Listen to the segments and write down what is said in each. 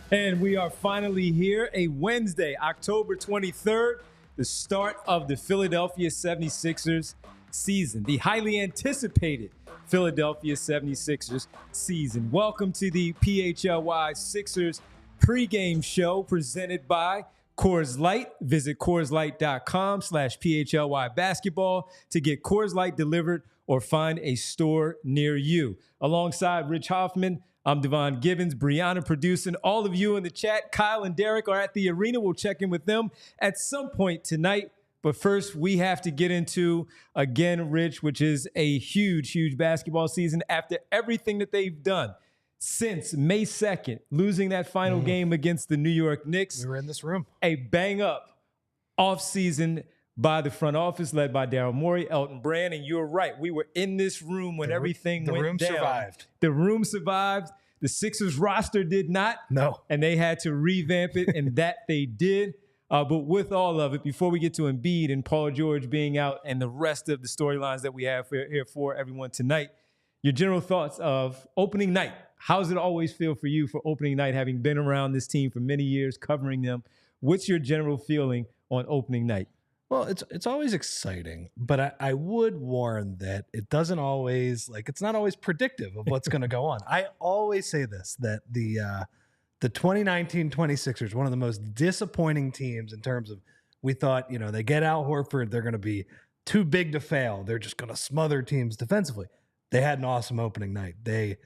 And we are finally here, a Wednesday, October 23rd, the start of the Philadelphia 76ers season, the highly anticipated Philadelphia 76ers season. Welcome to the PHLY Sixers Pregame show presented by Coors Light. Visit CoorsLight.com/PHLY basketball to get Coors Light delivered or find a store near you. Alongside Rich Hofmann, I'm Devon Gibbons, Brianna producing. All of you in the chat, Kyle and Derek are at the arena. We'll check in with them at some point tonight. But first, we have to get into, again, Rich, which is a huge, huge basketball season after everything that they've done since May 2nd, losing that final game against the New York Knicks. We were in this room. A bang-up offseason by the front office led by Daryl Morey, Elton Brand, and you're right. We were in this room when everything went down. The room survived. The room survived. The Sixers roster did not. No. And they had to revamp it, and that they did. But with all of it, before we get to Embiid and Paul George being out and the rest of the storylines that we have here for everyone tonight, your general thoughts of opening night. How does it always feel for you for opening night, having been around this team for many years, covering them? What's your general feeling on opening night? Well, it's always exciting, but I would warn that it doesn't always, it's not always predictive of what's going to go on. I always say this, that the 2019-20 Sixers, one of the most disappointing teams in terms of, we thought, they get Al Horford, they're going to be too big to fail. They're just going to smother teams defensively. They had an awesome opening night. They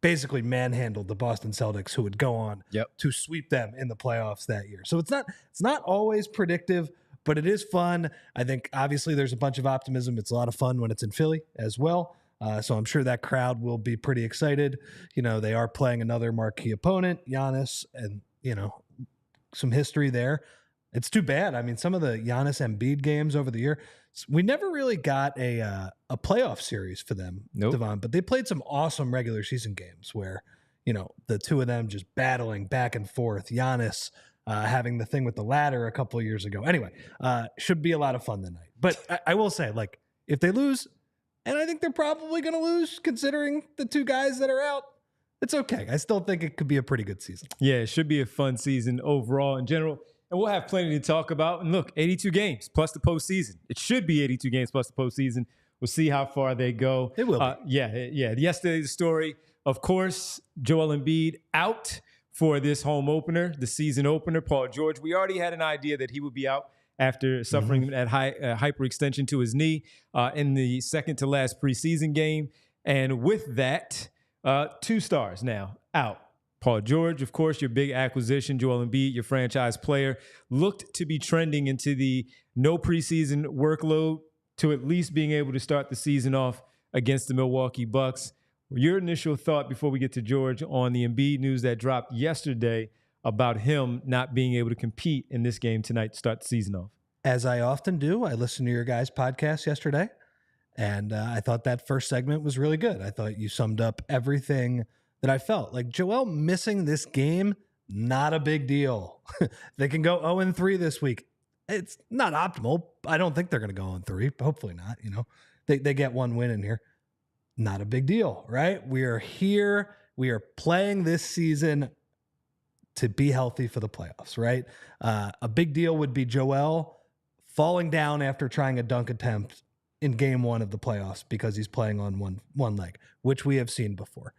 basically manhandled the Boston Celtics, who would go on to sweep them in the playoffs that year. So it's not always predictive, but it is fun. I think obviously there's a bunch of optimism. It's a lot of fun when it's in Philly as well. So I'm sure that crowd will be pretty excited. They are playing another marquee opponent, Giannis, and, some history there. It's too bad. I mean, some of the Giannis Embiid games over the year, we never really got a playoff series for them, Devon, but they played some awesome regular season games where, the two of them just battling back and forth. Giannis having the thing with the ladder a couple of years ago. Anyway, should be a lot of fun tonight. But I will say, if they lose, and I think they're probably going to lose considering the two guys that are out, it's okay. I still think it could be a pretty good season. Yeah, it should be a fun season overall in general. And we'll have plenty to talk about. And look, 82 games plus the postseason. It should be 82 games plus the postseason. We'll see how far they go. It will. Yeah. Yesterday's story, of course, Joel Embiid out for this home opener, the season opener. Paul George, we already had an idea that he would be out after suffering that hyperextension to his knee in the second to last preseason game. And with that, two stars now out. Paul George, of course, your big acquisition. Joel Embiid, your franchise player, looked to be trending into the no preseason workload to at least being able to start the season off against the Milwaukee Bucks. Your initial thought before we get to George on the Embiid news that dropped yesterday about him not being able to compete in this game tonight to start the season off? As I often do, I listened to your guys' podcast yesterday, and I thought that first segment was really good. I thought you summed up everything that I felt. Joel missing this game, not a big deal. They can go 0-3 this week. It's not optimal. I don't think they're going to go 0-3. Hopefully not. They get one win in here. Not a big deal, right? We are here. We are playing this season to be healthy for the playoffs, right? A big deal would be Joel falling down after trying a dunk attempt in game one of the playoffs because he's playing on one leg, which we have seen before.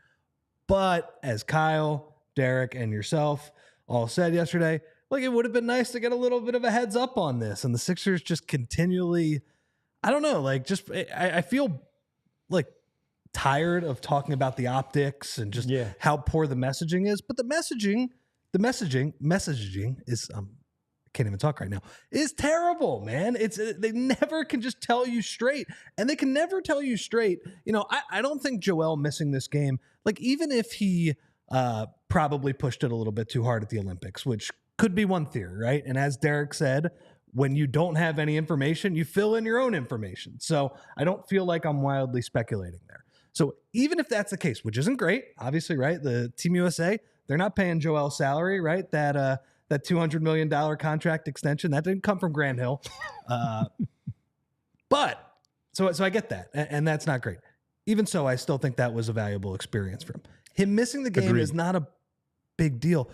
But as Kyle, Derek, and yourself all said yesterday, it would have been nice to get a little bit of a heads up on this. And the Sixers just continually, I don't know, I feel tired of talking about the optics and just how poor the messaging is. But the messaging is, can't even talk right now, is terrible, man. They never can just tell you straight, and they can never tell you straight. I don't think Joel missing this game, even if he probably pushed it a little bit too hard at the Olympics, which could be one theory, right? And as Derek said, when you don't have any information, you fill in your own information. So I don't feel like I'm wildly speculating there. So even if that's the case, which isn't great, obviously, right? The Team USA, they're not paying Joel's salary, right? That $200 million contract extension, that didn't come from Grant Hill. But so I get that, and that's not great. Even so, I still think that was a valuable experience for him. Him missing the game is not a big deal.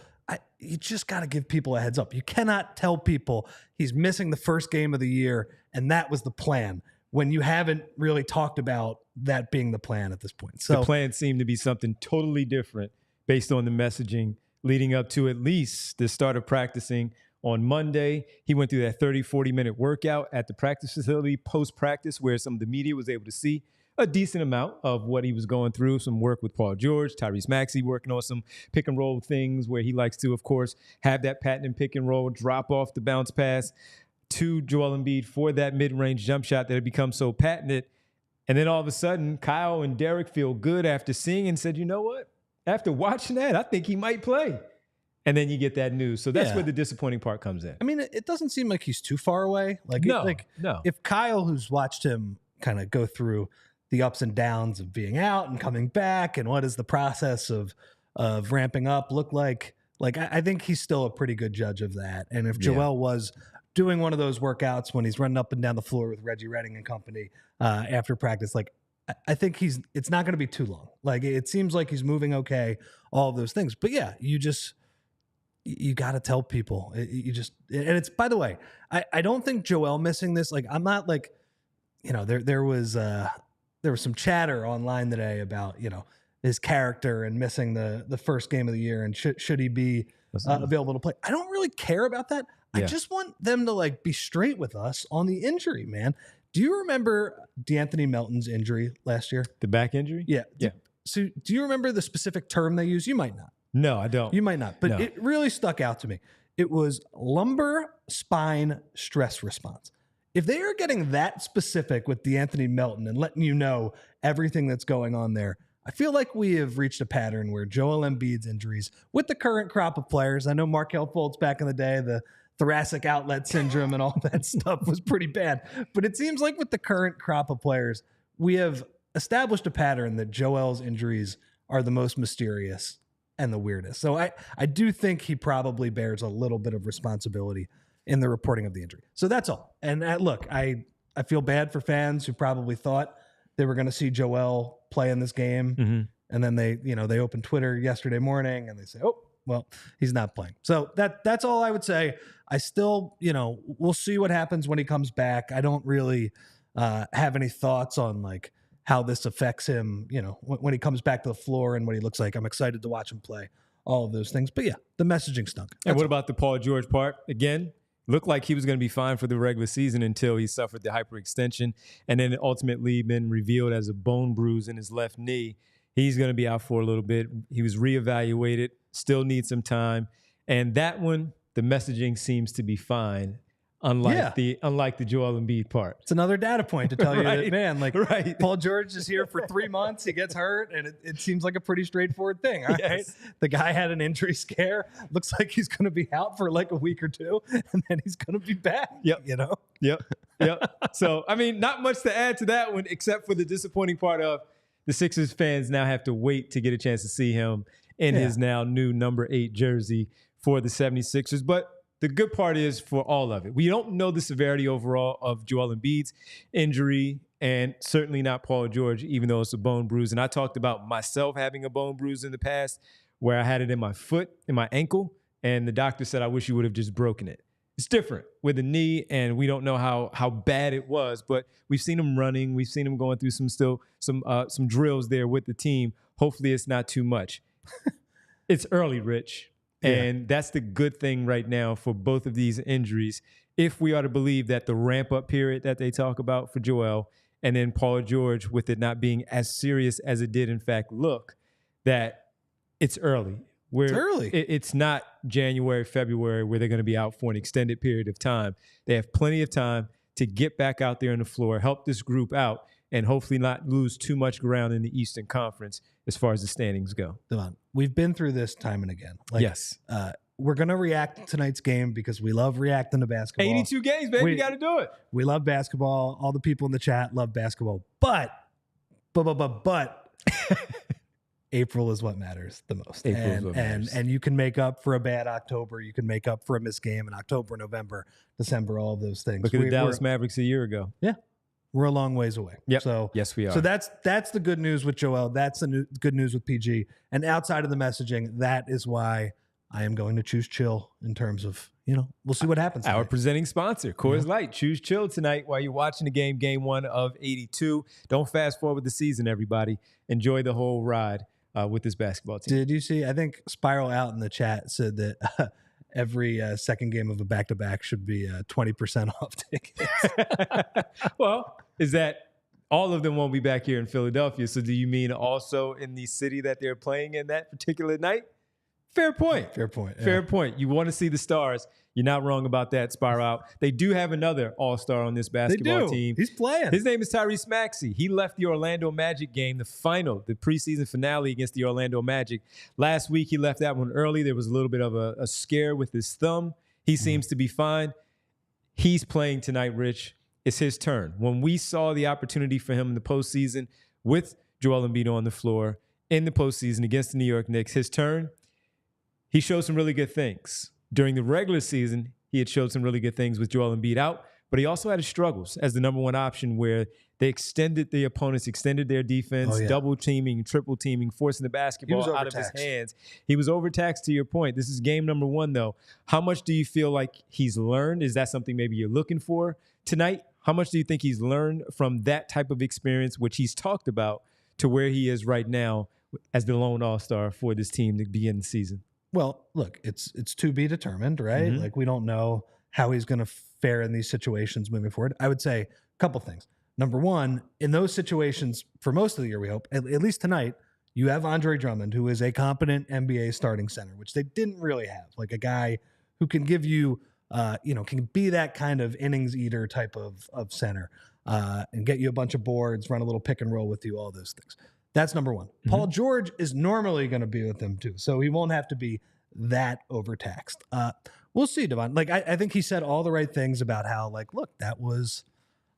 you just got to give people a heads up. You cannot tell people he's missing the first game of the year and that was the plan when you haven't really talked about that being the plan at this point. So the plan seemed to be something totally different based on the messaging leading up to at least the start of practicing on Monday. He went through that 30, 40-minute workout at the practice facility post-practice where some of the media was able to see a decent amount of what he was going through, some work with Paul George, Tyrese Maxey working on some pick and roll things where he likes to, of course, have that patented pick and roll, drop off the bounce pass to Joel Embiid for that mid-range jump shot that had become so patented. And then all of a sudden, Kyle and Derek feel good after seeing and said, you know what? After watching that, I think he might play. And then you get that news. So that's where the disappointing part comes in. I mean, it doesn't seem like he's too far away. No. If Kyle, who's watched him kind of go through the ups and downs of being out and coming back, and what does the process of ramping up look like? I think he's still a pretty good judge of that. And if Joel was doing one of those workouts when he's running up and down the floor with Reggie Redding and company after practice, I think it's not going to be too long. It seems like he's moving okay, all of those things. But yeah, you got to tell people. And it's, by the way, I don't think Joel missing this. I'm not there was some chatter online today about, his character and missing the first game of the year and should he be available to play. I don't really care about that. I just want them to be straight with us on the injury, man. Do you remember DeAnthony Melton's injury last year? The back injury? Yeah. So do you remember the specific term they used? You might not. No, I don't. You might not, but it really stuck out to me. It was lumbar spine stress response. If they are getting that specific with DeAnthony Melton and letting you know everything that's going on there, I feel like we have reached a pattern where Joel Embiid's injuries with the current crop of players, I know Markelle Fultz back in the day, the thoracic outlet syndrome and all that stuff was pretty bad. But it seems like with the current crop of players, we have established a pattern that Joel's injuries are the most mysterious and the weirdest. So I do think he probably bears a little bit of responsibility in the reporting of the injury. So that's all. And look, I feel bad for fans who probably thought they were going to see Joel play in this game. Mm-hmm. And then they opened Twitter yesterday morning and they say, oh, well, he's not playing. So that's all I would say. I still, we'll see what happens when he comes back. I don't really have any thoughts on how this affects him, when he comes back to the floor and what he looks like. I'm excited to watch him play, all of those things. But yeah, the messaging stunk. And what about the Paul George part? Again, looked like he was going to be fine for the regular season until he suffered the hyperextension and then ultimately been revealed as a bone bruise in his left knee. He's going to be out for a little bit. He was reevaluated, still needs some time. And that one, the messaging seems to be fine. Unlike the Joel Embiid part. It's another data point to tell you that, man, Paul George is here for 3 months. He gets hurt, and it seems like a pretty straightforward thing, right? Yes. The guy had an injury scare. Looks like he's going to be out for a week or two, and then he's going to be back. Yep. So, I mean, not much to add to that one, except for the disappointing part of the Sixers fans now have to wait to get a chance to see him in his now new number 8 jersey for the 76ers. But the good part is for all of it, we don't know the severity overall of Joel Embiid's injury and certainly not Paul George, even though it's a bone bruise. And I talked about myself having a bone bruise in the past where I had it in my foot, in my ankle, and the doctor said, I wish you would have just broken it. It's different with the knee, and we don't know how bad it was, but we've seen him running. We've seen him going through some drills there with the team. Hopefully it's not too much. It's early, Rich. And that's the good thing right now for both of these injuries. If we are to believe that the ramp-up period that they talk about for Joel and then Paul George, with it not being as serious as it did in fact look, that it's early. It's early. It's not January, February, where they're going to be out for an extended period of time. They have plenty of time to get back out there on the floor, help this group out, and hopefully not lose too much ground in the Eastern Conference as far as the standings go. Devon, we've been through this time and again. Yes. We're going to react to tonight's game because we love reacting to basketball. 82 games, baby. You got to do it. We love basketball. All the people in the chat love basketball. But April is what matters the most. And you can make up for a bad October. You can make up for a missed game in October, November, December, all of those things. Look at the Dallas Mavericks a year ago. Yeah. We're a long ways away. Yep. So yes, we are. So that's the good news with Joel. That's the good news with PG. And outside of the messaging, that is why I am going to choose chill in terms of, we'll see what happens. Our tonight. presenting sponsor, Coors Light. Choose chill tonight while you're watching the game 1 of 82. Don't fast forward the season, everybody. Enjoy the whole ride with this basketball team. Did you see? I think Spiral Out in the chat said that every second game of a back-to-back should be 20% off tickets. Well, is that all of them won't be back here in Philadelphia? So do you mean also in the city that they're playing in that particular night? Fair point. Fair point. Yeah. Fair point. You want to see the stars. You're not wrong about that, Spiral Out. They do have another all-star on this basketball team. He's playing. His name is Tyrese Maxey. He left the Orlando Magic game, the preseason finale against the Orlando Magic. Last week, he left that one early. There was a little bit of a scare with his thumb. He seems to be fine. He's playing tonight, Rich. It's his turn. When we saw the opportunity for him in the postseason with Joel Embiid on the floor in the postseason against the New York Knicks, his turn, he showed some really good things. During the regular season, he had showed some really good things with Joel Embiid out, but he also had his struggles as the number one option where they extended the opponents, extended their defense, double teaming, triple teaming, forcing the basketball out of his hands. He was overtaxed, to your point. This is game number 1, though. How much do you feel like he's learned? Is that something maybe you're looking for tonight? How much do you think he's learned from that type of experience, which he's talked about, to where he is right now as the lone all-star for this team to begin the season? Well, look, it's to be determined, right? Mm-hmm. Like, we don't know how he's going to fare in these situations moving forward. I would say a couple things. Number one, in those situations, for most of the year, we hope, at least tonight, you have Andre Drummond, who is a competent NBA starting center, which they didn't really have. Like a guy who can give you, can be that kind of innings eater type of center and get you a bunch of boards, run a little pick and roll with you, all those things. That's number one. Mm-hmm. Paul George is normally going to be with them too, so he won't have to be that overtaxed. We'll see, Devon. Like, I think he said all the right things about how, like, look, that was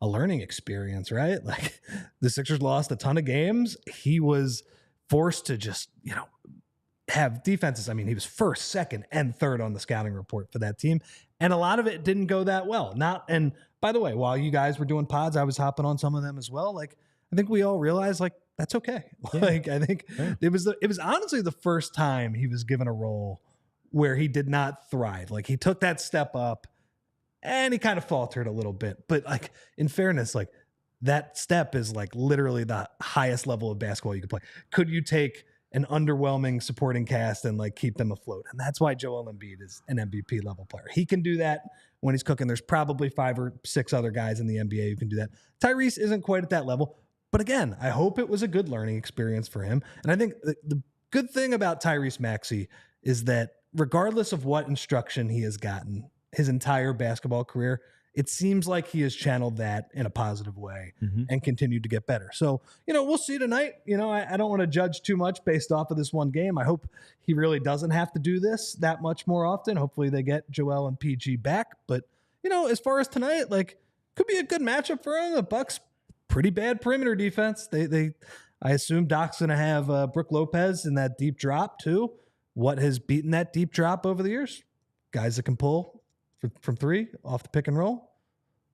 a learning experience, right? Like, the Sixers lost a ton of games. He was forced to just, have defenses. I mean, he was first, second, and third on the scouting report for that team, and a lot of it didn't go that well. And by the way, while you guys were doing pods, I was hopping on some of them as well. Like, I think we all realized, like, that's okay. Yeah. Like, I think it was honestly the first time he was given a role where he did not thrive. Like, he took that step up and he kind of faltered a little bit. But, like, in fairness, like, that step is like literally the highest level of basketball you could play. Could you take an underwhelming supporting cast and like keep them afloat? And that's why Joel Embiid is an MVP level player. He can do that when he's cooking. There's probably 5 or 6 other guys in the NBA who can do that. Tyrese isn't quite at that level. But again, I hope it was a good learning experience for him. And I think the good thing about Tyrese Maxey is that regardless of what instruction he has gotten his entire basketball career, it seems like he has channeled that in a positive way and continued to get better. So, we'll see tonight. I don't want to judge too much based off of this one game. I hope he really doesn't have to do this that much more often. Hopefully they get Joel and PG back. But, as far as tonight, like, could be a good matchup for him. The Bucks, pretty bad perimeter defense. I assume Doc's going to have Brook Lopez in that deep drop too. What has beaten that deep drop over the years? Guys that can pull from 3 off the pick and roll.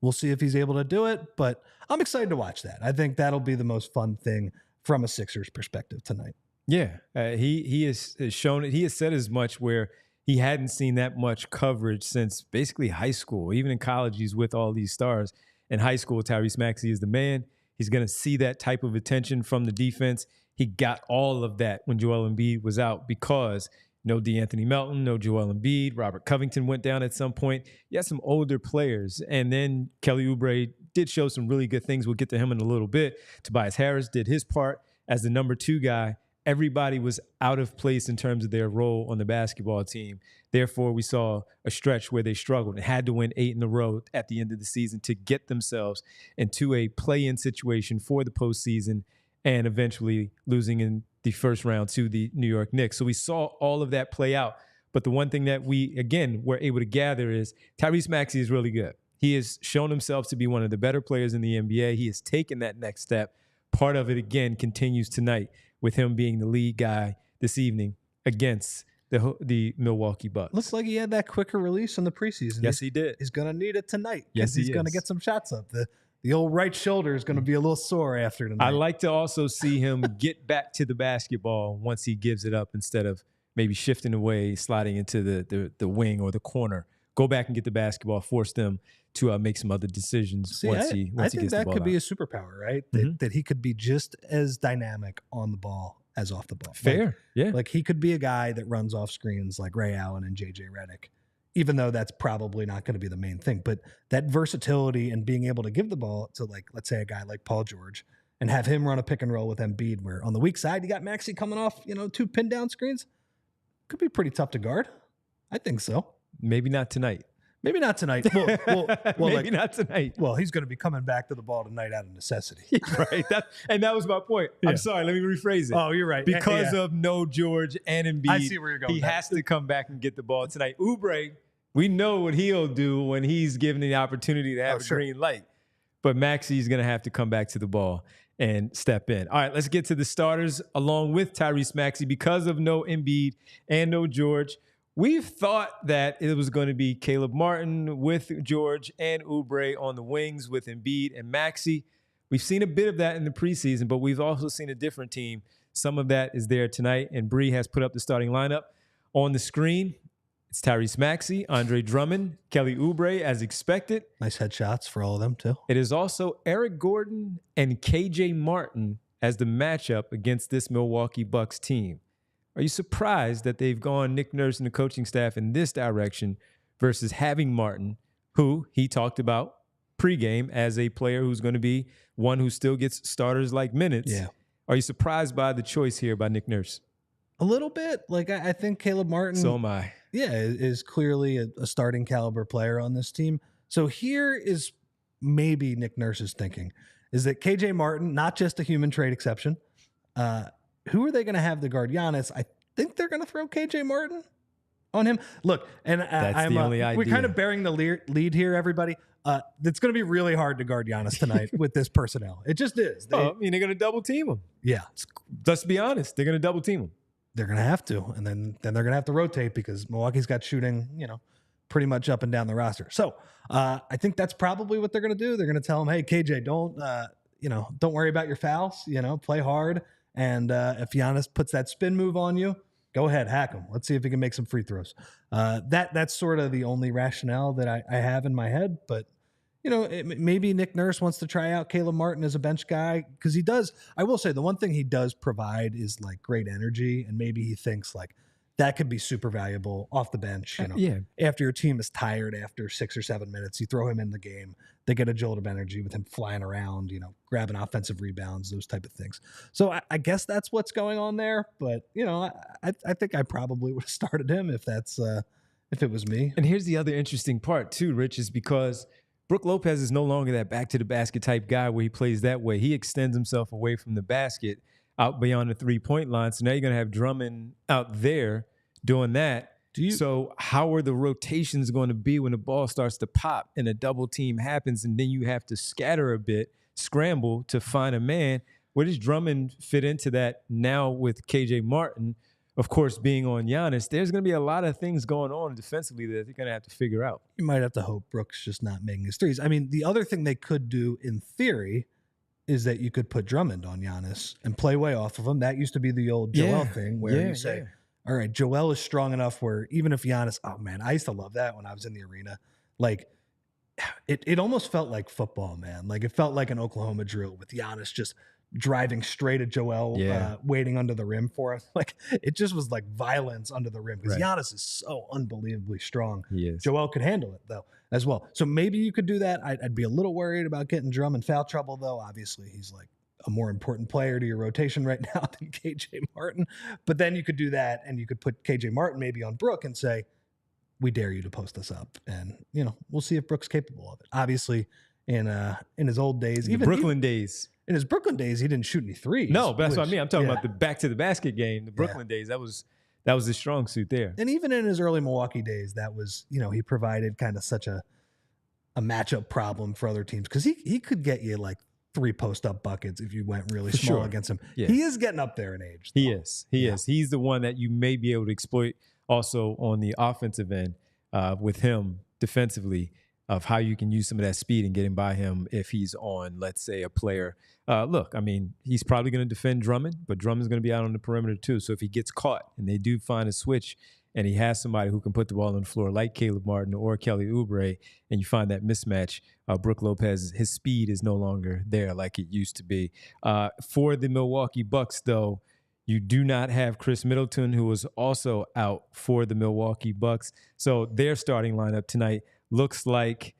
We'll see if he's able to do it, but I'm excited to watch that. I think that'll be the most fun thing from a Sixers perspective tonight. Yeah, he has shown it. He has said as much where he hadn't seen that much coverage since basically high school. Even in college, he's with all these stars. In high school, Tyrese Maxey is the man. He's going to see that type of attention from the defense. He got all of that when Joel Embiid was out because no DeAnthony Melton, no Joel Embiid. Robert Covington went down at some point. You had some older players. And then Kelly Oubre did show some really good things. We'll get to him in a little bit. Tobias Harris did his part as the number 2 guy. Everybody was out of place in terms of their role on the basketball team. Therefore, we saw a stretch where they struggled and had to win 8 in a row at the end of the season to get themselves into a play-in situation for the postseason and eventually losing in the first round to the New York Knicks. So we saw all of that play out. But the one thing that we, again, were able to gather is Tyrese Maxey is really good. He has shown himself to be one of the better players in the NBA. He has taken that next step. Part of it, again, continues tonight with him being the lead guy this evening against the Milwaukee Bucks. Looks like he had that quicker release in the preseason. Yes, he did. He's going to need it tonight. Yes, he's going to get some shots up. The old right shoulder is going to be a little sore after tonight. I like to also see him get back to the basketball once he gives it up instead of maybe shifting away, sliding into the wing or the corner, go back and get the basketball, force them to make some other decisions. See, once I he gets think the that ball could out. be a superpower, right? That he could be just as dynamic on the ball as off the ball. Fair, yeah. Like he could be a guy that runs off screens like Ray Allen and JJ Redick, even though that's probably not going to be the main thing. But that versatility and being able to give the ball to, like, let's say a guy like Paul George and have him run a pick and roll with Embiid, where on the weak side you got Maxey coming off, 2 pin down screens, could be pretty tough to guard. I think so. Maybe not tonight. Maybe not tonight. Well, Maybe not tonight. Well, he's going to be coming back to the ball tonight out of necessity. Right. That was my point. Yeah. I'm sorry. Let me rephrase it. Oh, you're right. Because of no George and Embiid, I see where you're going. He has to come back and get the ball tonight. Oubre, we know what he'll do when he's given the opportunity to have a green light. But Maxey's going to have to come back to the ball and step in. All right, let's get to the starters along with Tyrese Maxey. Because of no Embiid and no George, we've thought that it was going to be Caleb Martin with George and Oubre on the wings with Embiid and Maxey. We've seen a bit of that in the preseason, but we've also seen a different team. Some of that is there tonight, and Bree has put up the starting lineup on the screen. It's Tyrese Maxey, Andre Drummond, Kelly Oubre as expected. Nice headshots for all of them too. It is also Eric Gordon and KJ Martin as the matchup against this Milwaukee Bucks team. Are you surprised that they've gone Nick Nurse and the coaching staff in this direction versus having Martin, who he talked about pregame as a player who's going to be one who still gets starters like minutes? Yeah. Are you surprised by the choice here by Nick Nurse? A little bit. Like, I think Caleb Martin, So am I. yeah, is clearly a starting caliber player on this team. So here is maybe Nick Nurse's thinking, is that KJ Martin, not just a human trade exception, who are they going to have to guard Giannis? I think they're going to throw KJ Martin on him. Look, and That's the only idea. we're kind of bearing the lead here, everybody. It's going to be really hard to guard Giannis tonight with this personnel. It just is. I mean, they're going to double team him. Yeah. Let's be honest. They're going to double team him. They're going to have to, and then they're going to have to rotate because Milwaukee's got shooting, pretty much up and down the roster. So I think that's probably what they're going to do. They're going to tell him, hey, KJ, don't worry about your fouls, play hard. And if Giannis puts that spin move on you, go ahead, hack him. Let's see if he can make some free throws. That's sort of the only rationale that I have in my head. But, maybe Nick Nurse wants to try out Caleb Martin as a bench guy because he does. I will say the one thing he does provide is like great energy. And maybe he thinks like that could be super valuable off the bench. After your team is tired after 6 or 7 minutes, you throw him in the game. They get a jolt of energy with him flying around, grabbing offensive rebounds, those type of things. So I guess that's what's going on there. But, I think I probably would have started him if it was me. And here's the other interesting part too, Rich, is because Brook Lopez is no longer that back to the basket type guy where he plays that way. He extends himself away from the basket out beyond the 3-point line. So now you're going to have Drummond out there doing that. So how are the rotations going to be when the ball starts to pop and a double team happens and then you have to scatter a bit, scramble to find a man? Where does Drummond fit into that now with KJ Martin, of course, being on Giannis? There's going to be a lot of things going on defensively that they're going to have to figure out. You might have to hope Brooks just not making his threes. I mean, the other thing they could do in theory is that you could put Drummond on Giannis and play way off of him. That used to be the old Joel thing where you say, all right, Joel is strong enough where even if Giannis, oh man, I used to love that when I was in the arena. Like it almost felt like football, man. Like it felt like an Oklahoma drill with Giannis just driving straight at Joel, waiting under the rim for him. Like it just was like violence under the rim because Giannis is so unbelievably strong. Joel could handle it though as well. So maybe you could do that. I'd be a little worried about getting Drummond in foul trouble though. Obviously he's like a more important player to your rotation right now than KJ Martin. But then you could do that and you could put KJ Martin maybe on Brook and say, we dare you to post us up. And, we'll see if Brook's capable of it. Obviously in his old days, In his Brooklyn days, he didn't shoot any threes. No, but that's what I mean. I'm talking about the back to the basket game, the Brooklyn days. That was his strong suit there. And even in his early Milwaukee days, that was, he provided kind of such a matchup problem for other teams because he could get you like 3 post-up buckets if you went really small against him. Yeah. He is getting up there in age, though. He is. He's the one that you may be able to exploit also on the offensive end with him defensively. of how you can use some of that speed and getting by him if he's on, let's say, a player. Look, I mean, he's probably going to defend Drummond, but Drummond's going to be out on the perimeter too. So if he gets caught and they do find a switch and he has somebody who can put the ball on the floor like Caleb Martin or Kelly Oubre, and you find that mismatch, Brook Lopez, his speed is no longer there like it used to be. For the Milwaukee Bucks, though, you do not have Chris Middleton, who was also out for the Milwaukee Bucks. So their starting lineup tonight looks like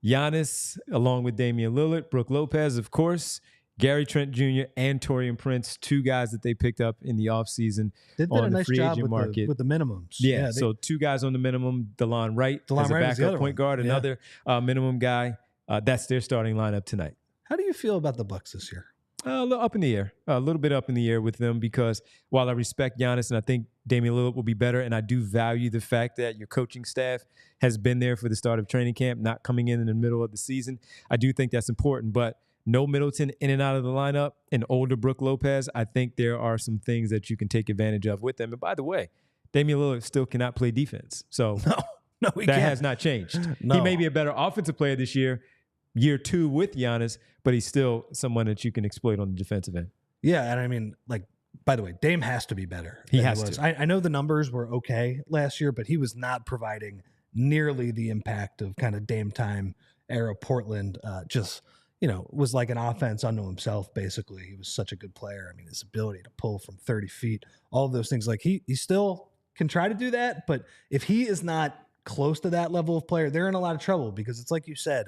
Giannis, along with Damian Lillard, Brook Lopez, of course, Gary Trent Jr., and Taurean Prince, two guys that they picked up in the offseason on the free agent market. With the minimums. Yeah, so two guys on the minimum, DeLon Wright as a backup point guard, another minimum guy. That's their starting lineup tonight. How do you feel about the Bucks this year? A little up in the air, a little bit up in the air with them, because while I respect Giannis and I think Damian Lillard will be better, and I do value the fact that your coaching staff has been there for the start of training camp, not coming in the middle of the season, I do think that's important. But no Middleton in and out of the lineup, and older Brook Lopez, I think there are some things that you can take advantage of with them. And by the way, Damian Lillard still cannot play defense. So no, that has not changed. No. He may be a better offensive player this year 2 with Giannis, but he's still someone that you can exploit on the defensive end. Yeah, and I mean, like, by the way, Dame has to be better. He has to. I know the numbers were okay last year, but he was not providing nearly the impact of kind of Dame time era Portland. Was like an offense unto himself, basically. He was such a good player. I mean, his ability to pull from 30 feet, all of those things. Like, he still can try to do that, but if he is not close to that level of player, they're in a lot of trouble, because it's like you said,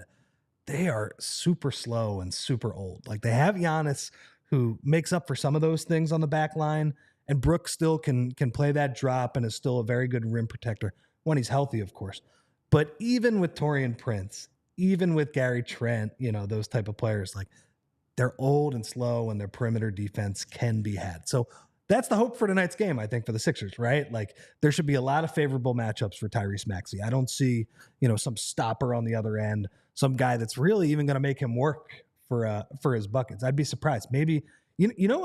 they are super slow and super old. Like, they have Giannis, who makes up for some of those things on the back line, and Brook still can play that drop and is still a very good rim protector when he's healthy, of course. But even with Taurean Prince, even with Gary Trent, those type of players, like, they're old and slow, and their perimeter defense can be had. So that's the hope for tonight's game, I think, for the Sixers, right? Like, there should be a lot of favorable matchups for Tyrese Maxey. I don't see, some stopper on the other end, some guy that's really even going to make him work for his buckets. I'd be surprised. Maybe,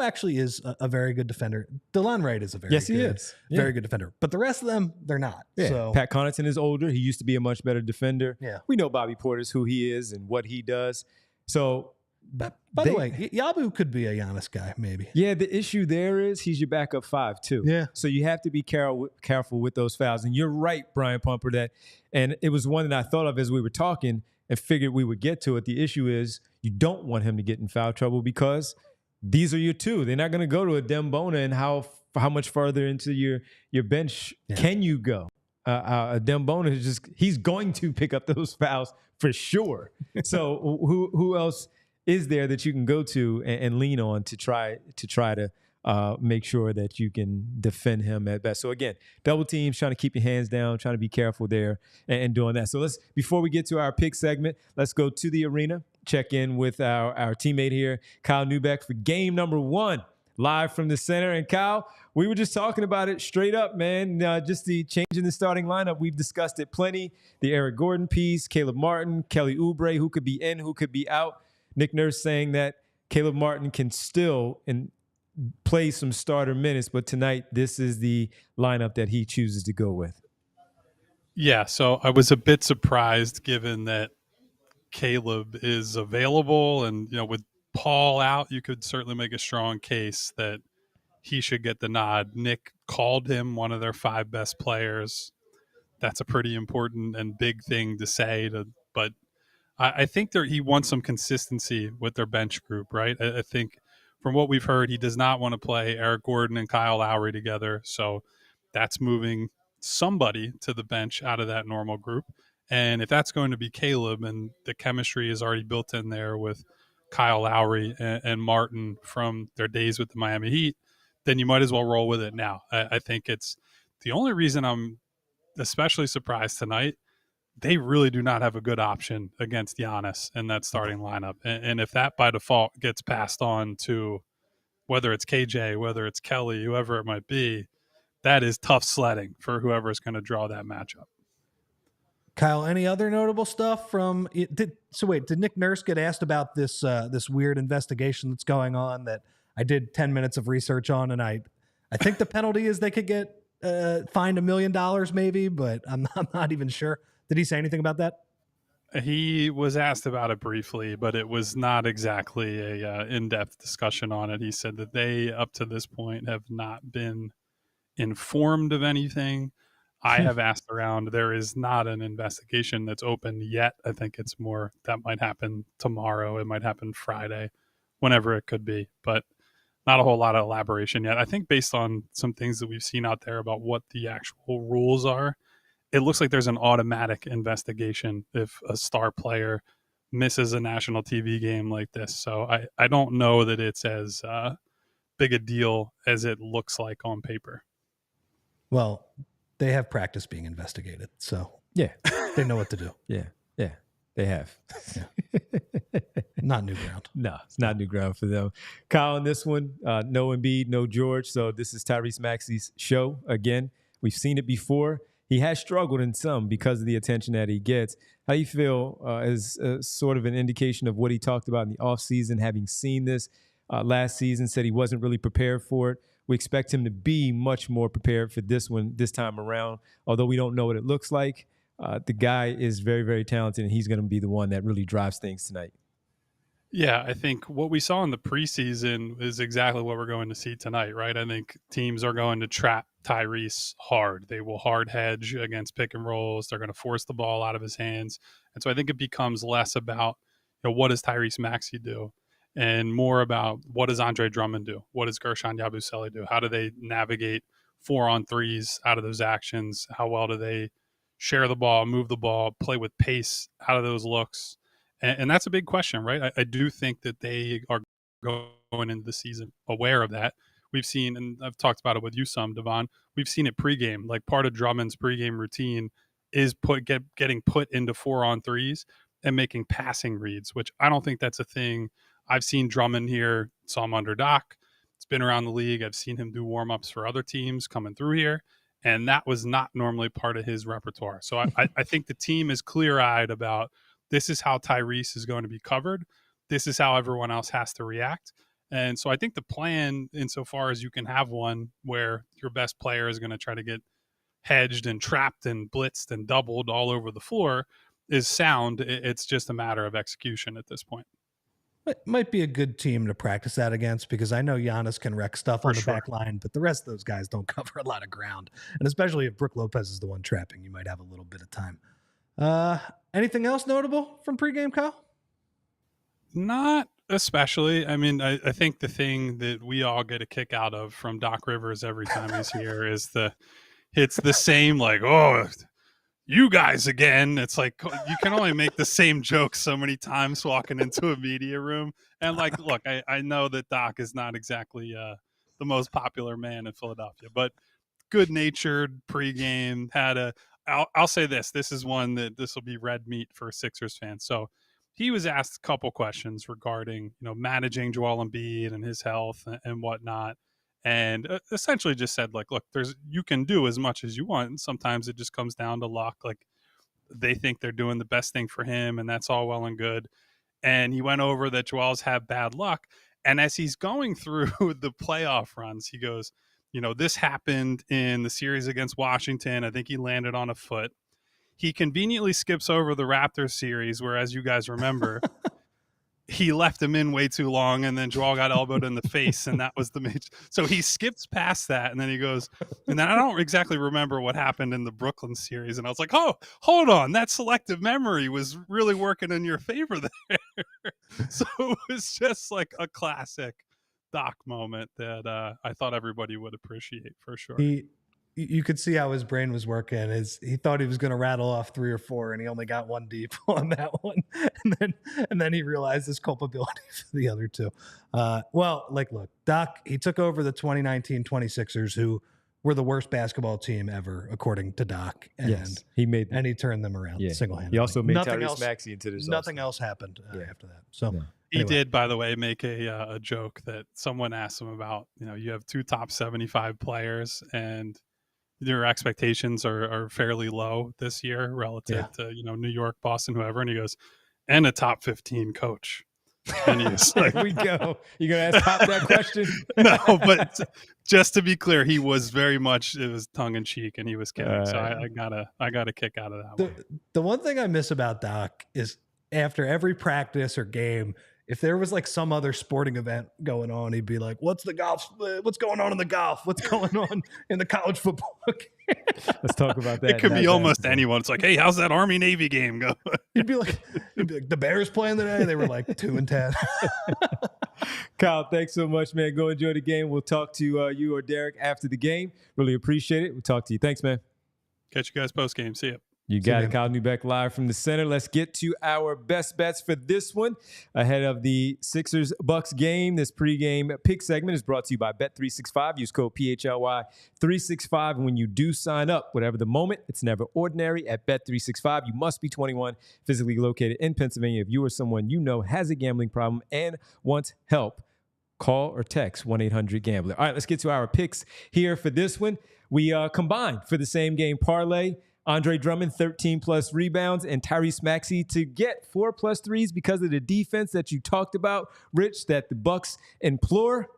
actually is a very good defender. DeLon Wright is a very good defender. But the rest of them, they're not. Yeah. So Pat Connaughton is older. He used to be a much better defender. Yeah. We know Bobby Portis, who he is and what he does. So, by the way, Yabu could be a Giannis guy, maybe. Yeah, the issue there is he's your backup 5 too. Yeah. So you have to be careful with those fouls. And you're right, Brian Pumper, and it was one that I thought of as we were talking and figured we would get to it. The issue is you don't want him to get in foul trouble, because these are your two. They're not going to go to a Dembona, and how much farther into your bench can you go? A Dembona is he's going to pick up those fouls for sure. So who else is there that you can go to and lean on to try to make sure that you can defend him at best? So again, double teams, trying to keep your hands down, trying to be careful there and doing that. So before we get to our pick segment, let's go to the arena, check in with our teammate here, Kyle Neubeck, for game number 1, live from the center. And Kyle, we were just talking about it straight up, man. Just the change in the starting lineup. We've discussed it plenty. The Eric Gordon piece, Caleb Martin, Kelly Oubre, who could be in, who could be out. Nick Nurse saying that Caleb Martin can still play some starter minutes, but tonight this is the lineup that he chooses to go with. Yeah, so I was a bit surprised, given that Caleb is available, and with Paul out, you could certainly make a strong case that he should get the nod. Nick called him one of their 5 best players. That's a pretty important and big thing to say. But I think he wants some consistency with their bench group, right? I think from what we've heard, he does not want to play Eric Gordon and Kyle Lowry together. So that's moving somebody to the bench out of that normal group. And if that's going to be Caleb, and the chemistry is already built in there with Kyle Lowry and Martin from their days with the Miami Heat, then you might as well roll with it now. I think it's the only reason I'm especially surprised tonight. They really do not have a good option against Giannis in that starting lineup. And if that by default gets passed on to whether it's KJ, whether it's Kelly, whoever it might be, that is tough sledding for whoever is going to draw that matchup. Kyle, any other notable stuff from it? Did Nick Nurse get asked about this weird investigation that's going on that I did 10 minutes of research on, and I think the penalty is they could get fined $1 million maybe, but I'm not even sure. Did he say anything about that? He was asked about it briefly, but it was not exactly a in-depth discussion on it. He said that they, up to this point, have not been informed of anything. I have asked around. There is not an investigation that's open yet. I think it's more that might happen tomorrow. It might happen Friday, whenever it could be, but not a whole lot of elaboration yet. I think based on some things that we've seen out there about what the actual rules are, it looks like there's an automatic investigation if a star player misses a national TV game like this. So I don't know that it's as big a deal as it looks like on paper. Well, they have practice being investigated, so Yeah. they know what to do. Yeah. They have. Not new ground. No, it's not new ground for them. Kyle, on this one, no Embiid, no George. So this is Tyrese Maxey's show. Again, we've seen it before. He has struggled in some because of the attention that he gets. How do you feel as sort of an indication of what he talked about in the offseason, having seen this last season, said he wasn't really prepared for it? We expect him to be much more prepared for this one this time around, although we don't know what it looks like. The guy is very, very talented, and he's going to be the one that really drives things tonight. Yeah, I think what we saw in the preseason is exactly what we're going to see tonight, right? I think teams are going to trap Tyrese hard. They will hard hedge against pick and rolls. They're going to force the ball out of his hands. And so I think it becomes less about, what does Tyrese Maxey do? And more about what does Andre Drummond do? What does Gershon Yabusele do? How do they navigate 4-on-3s out of those actions? How well do they share the ball, move the ball, play with pace out of those looks? And that's a big question, right? I do think that they are going into the season aware of that. We've seen, and I've talked about it with you some, Devon, we've seen it pregame. Like part of Drummond's pregame routine is getting put into 4-on-3s and making passing reads, which I don't think that's a thing. I've seen Drummond here, saw him under Doc. It's been around the league. I've seen him do warm-ups for other teams coming through here, and that was not normally part of his repertoire. So I think the team is clear-eyed about this is how Tyrese is going to be covered. This is how everyone else has to react. And so I think the plan, insofar as you can have one where your best player is going to try to get hedged and trapped and blitzed and doubled all over the floor, is sound. It's just a matter of execution at this point. It might be a good team to practice that against, because I know Giannis can wreck stuff on the back line, but the rest of those guys don't cover a lot of ground. And especially if Brook Lopez is the one trapping, you might have a little bit of time. Anything else notable from pregame, Kyle? Not especially. I mean, I think the thing that we all get a kick out of from Doc Rivers every time he's here is it's the same, like, oh, you guys again. It's like you can only make the same joke so many times walking into a media room. And like, look, I know that Doc is not exactly the most popular man in Philadelphia, but good-natured pregame. I'll say this is one that this will be red meat for Sixers fans. So he was asked a couple questions regarding, managing Joel Embiid and his health and whatnot. And essentially just said, like, look, you can do as much as you want. And sometimes it just comes down to luck. Like, they think they're doing the best thing for him, and that's all well and good. And he went over that Joel's had bad luck. And as he's going through the playoff runs, he goes, this happened in the series against Washington. I think he landed on a foot. He conveniently skips over the Raptors series, where, as you guys remember, he left him in way too long, and then Joel got elbowed in the face, and that was the major. So he skips past that, and then he goes, and then I don't exactly remember what happened in the Brooklyn series. And I was like, oh, hold on, that selective memory was really working in your favor there. So it was just like a classic Doc moment that I thought everybody would appreciate for sure. You could see how his brain was working. He thought he was going to rattle off 3 or 4, and he only got 1 deep on that one. And then he realized his culpability for the other 2. Look, Doc, he took over the 2019 26ers, who were the worst basketball team ever, according to Doc. And yes, he turned them around single-handedly. He also made Tyrese Maxey into this. Nothing else happened after that. So. Yeah. He did, by the way, make a joke that someone asked him about, you have 2 top 75 players and your expectations are fairly low this year relative to, New York, Boston, whoever. And he goes, and a top 15 coach. And he's like, Here we go. You going to ask Pop that question? no, but just to be clear, he was very much, it was tongue in cheek and he was kidding. So I got a kick out of that one. The one thing I miss about Doc is after every practice or game, if there was like some other sporting event going on, he'd be like, what's going on in the golf? What's going on in the college football game? Let's talk about that. It could be almost anyone. It's like, hey, how's that Army-Navy game go? He'd be like, the Bears playing today? They were like 2-10. Kyle, thanks so much, man. Go enjoy the game. We'll talk to you or Derek after the game. Really appreciate it. We'll talk to you. Thanks, man. Catch you guys post-game. See ya. You got it, Kyle Neubeck live from the center. Let's get to our best bets for this one. Ahead of the Sixers Bucks game, this pregame pick segment is brought to you by Bet365. Use code PHLY365. And when you do sign up, whatever the moment, it's never ordinary at Bet365. You must be 21, physically located in Pennsylvania. If you or someone you know has a gambling problem and wants help, call or text 1-800-GAMBLER. All right, let's get to our picks here for this one. We combined for the same game parlay. Andre Drummond, 13-plus rebounds, and Tyrese Maxey to get 4+ threes because of the defense that you talked about, Rich, that the Bucks implore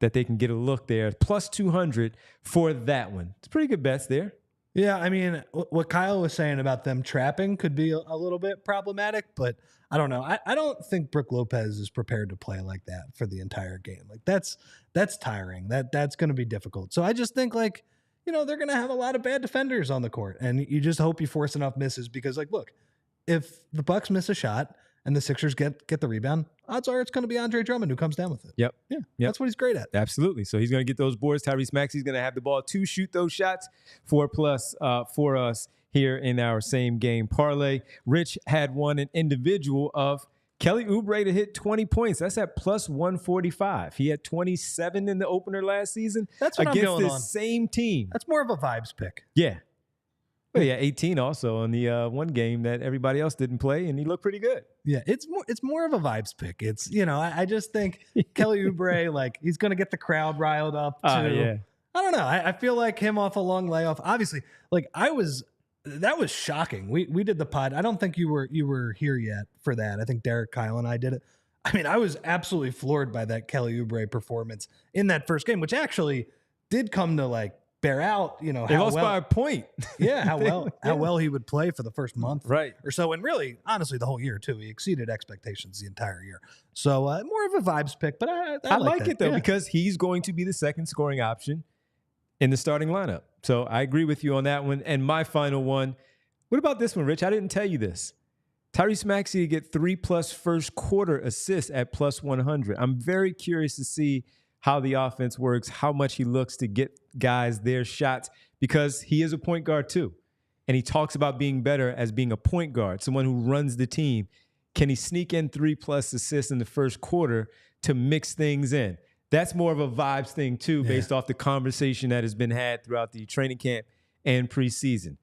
that they can get a look there. Plus 200 for that one. It's pretty good bets there. Yeah, I mean, what Kyle was saying about them trapping could be a little bit problematic, but I don't know. I don't think Brook Lopez is prepared to play like that for the entire game. Like that's tiring. That's going to be difficult. So I just think like, you know, they're going to have a lot of bad defenders on the court, and you just hope you force enough misses because, like, look, if the Bucks miss a shot and the Sixers get the rebound, odds are it's going to be Andre Drummond who comes down with it. Yep. That's what he's great at. Absolutely. So he's going to get those boards. Tyrese Maxey's going to have the ball to shoot those shots. 4+ for us here in our same game parlay. Rich had an individual of Kelly Oubre to hit 20 points. That's at plus 145. He had 27 in the opener last season. That's what against I'm going the on. Same team. That's more of a vibes pick. Yeah. Well, yeah, 18 also on the one game that everybody else didn't play, and he looked pretty good. Yeah, it's more of a vibes pick. It's, you know, I just think Kelly Oubre, like, he's going to get the crowd riled up too. Yeah. I don't know. I feel like him off a long layoff. Obviously, like that was shocking. We did the pod. I don't think you were here yet for that. I think Derek, Kyle, and I did it. I mean, I was absolutely floored by that Kelly Oubre performance in that first game, which actually did come to like bear out. You know, they lost by a point. Yeah, how well he would play for the first month, right, or so, and really, honestly, the whole year too. He exceeded expectations the entire year. So more of a vibes pick, but I like it though because he's going to be the second scoring option in the starting lineup. So I agree with you on that one. And my final one, what about this one, Rich? I didn't tell you this. Tyrese Maxey to get 3+ first quarter assists at plus 100. I'm very curious to see how the offense works, how much he looks to get guys their shots, because he is a point guard too. And he talks about being better as being a point guard, someone who runs the team. Can he sneak in 3+ assists in the first quarter to mix things in? That's more of a vibes thing, too, based off the conversation that has been had throughout the training camp and preseason.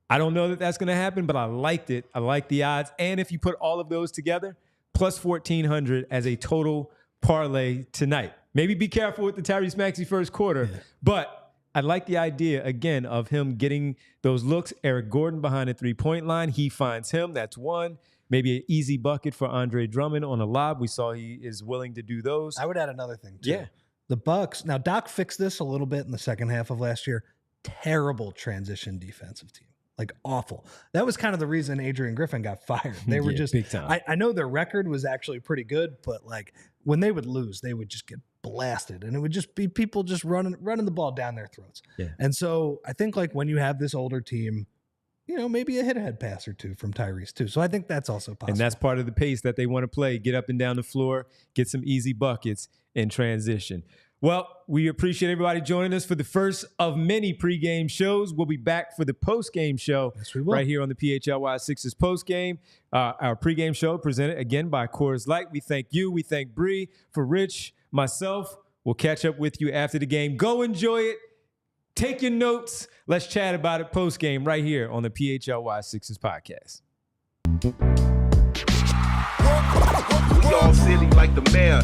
I don't know that that's going to happen, but I liked it. I like the odds. And if you put all of those together, plus 1,400 as a total parlay tonight. Maybe be careful with the Tyrese Maxey first quarter, but I like the idea, again, of him getting those looks. Eric Gordon behind the three-point line. He finds him. That's one. Maybe an easy bucket for Andre Drummond on a lob. We saw he is willing to do those. I would add another thing, too. Yeah. The Bucks, now Doc fixed this a little bit in the second half of last year. Terrible transition defensive team. Like, awful. That was kind of the reason Adrian Griffin got fired. They were just, big time. I know their record was actually pretty good, but like when they would lose, they would just get blasted. And it would just be people just running the ball down their throats. Yeah. And so I think like when you have this older team, you know, maybe a hit-ahead pass or two from Tyrese too. So I think that's also possible. And that's part of the pace that they want to play. Get up and down the floor, get some easy buckets in transition. Well, we appreciate everybody joining us for the first of many pregame shows. We'll be back for the postgame show right here on the PHLY Sixers postgame. Our pregame show presented again by Coors Light. We thank you. We thank Bree. For Rich, myself, we'll catch up with you after the game. Go enjoy it. Take your notes. Let's chat about it post-game right here on the PHLY Sixers podcast. We all silly like the mayor.